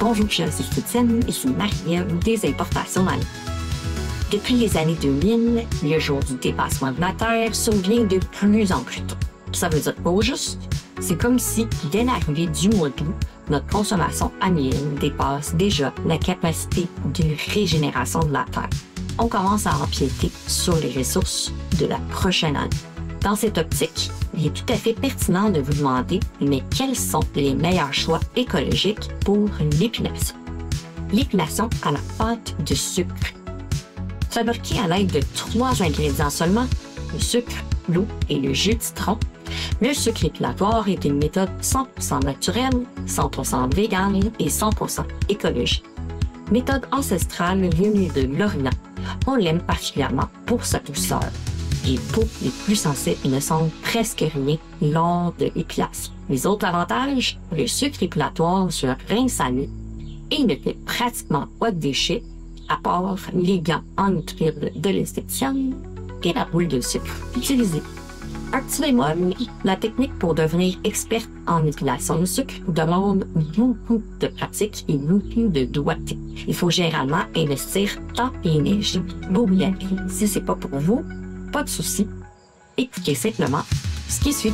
Bonjour, chers esthéticiennes, ici Marie-Ève des Importations Manon. Depuis les années 2000, le jour du dépassement de la Terre survient de plus en plus tôt. Ça veut dire pas juste, c'est comme si, dès l'arrivée du mois d'août, notre consommation annuelle dépasse déjà la capacité de régénération de la Terre. On commence à empiéter sur les ressources de la prochaine année. Dans cette optique, il est tout à fait pertinent de vous demander, mais quels sont les meilleurs choix écologiques pour l'épilation? L'épilation à la pâte de sucre. Fabriquée à l'aide de 3 ingrédients seulement, le sucre, l'eau et le jus de citron, le sucre épilatoire est une méthode 100% naturelle, 100% végane et 100% écologique. Méthode ancestrale venue de l'Orient, on l'aime particulièrement pour sa douceur. Les peaux les plus sensibles ne sentent presque rien lors de l'épilation. Les autres avantages, le sucre épilatoire se rince à nu et ne fait pratiquement pas de déchets, à part les gants en nitrile de l'esthéticienne et la boule de sucre utilisée. Un petit bémol, la technique pour devenir experte en épilation de sucre demande beaucoup de pratique et beaucoup de doigté. Il faut généralement investir temps et énergie pour y arriver. Si c'est pas pour vous, pas de souci. Écoutez simplement ce qui suit.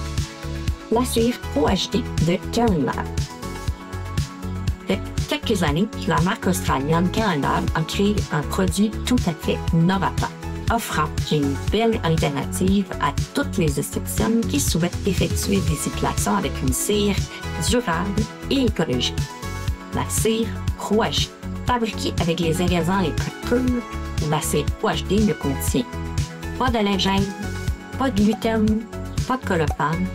La cire OHD de Karen Lab. Il y a quelques années, la marque australienne Karen Lab a créé un produit tout à fait novateur, offrant une belle alternative à toutes les esthéticiennes qui souhaitent effectuer des épilations avec une cire durable et écologique. La cire OHD. Fabriquée avec les ingrédients les plus purs, la cire OHD ne contient pas d'allégène, pas de gluten, pas de colophane,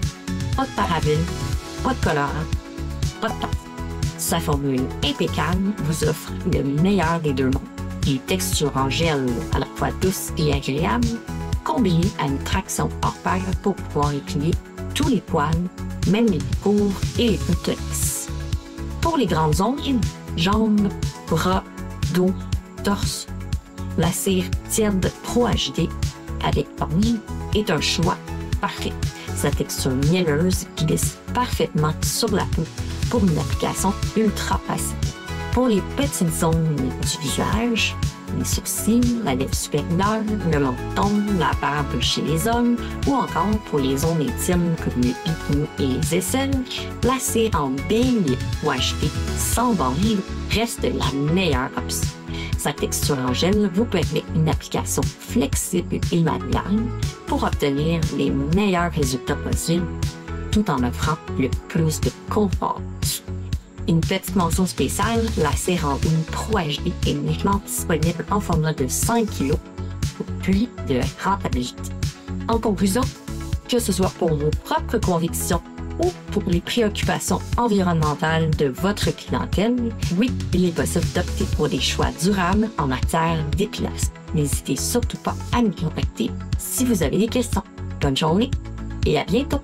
pas de parabènes, pas de colorant, pas de pâte. Sa formule impeccable vous offre le meilleur des deux mondes. Une texture en gel à la fois douce et agréable, combinée à une traction hors pair pour pouvoir épiler tous les poils, même les plus courts et les plus lisses. Pour les grandes ongles, jambes, bras, dos, torse, la cire tiède Pro HD avec ornie est un choix parfait. Sa texture mielleuse glisse parfaitement sur la peau pour une application ultra facile. Pour les petites zones du visage, les sourcils, la lèvre supérieure, le menton, la barbe chez les hommes ou encore pour les zones intimes comme le pitou et les aisselles, la cire en beignet ou achetée sans bande reste la meilleure option. Sa texture en gel vous permet une application flexible et manuelle pour obtenir les meilleurs résultats possibles tout en offrant le plus de confort. Une petite mention spéciale, la cire en une Pro HD est uniquement disponible en format de 5 kg pour plus de rentabilité. En conclusion, que ce soit pour vos propres convictions ou pour les préoccupations environnementales de votre clientèle, oui, il est possible d'opter pour des choix durables en matière d'épilation. N'hésitez surtout pas à nous contacter si vous avez des questions. Bonne journée et à bientôt!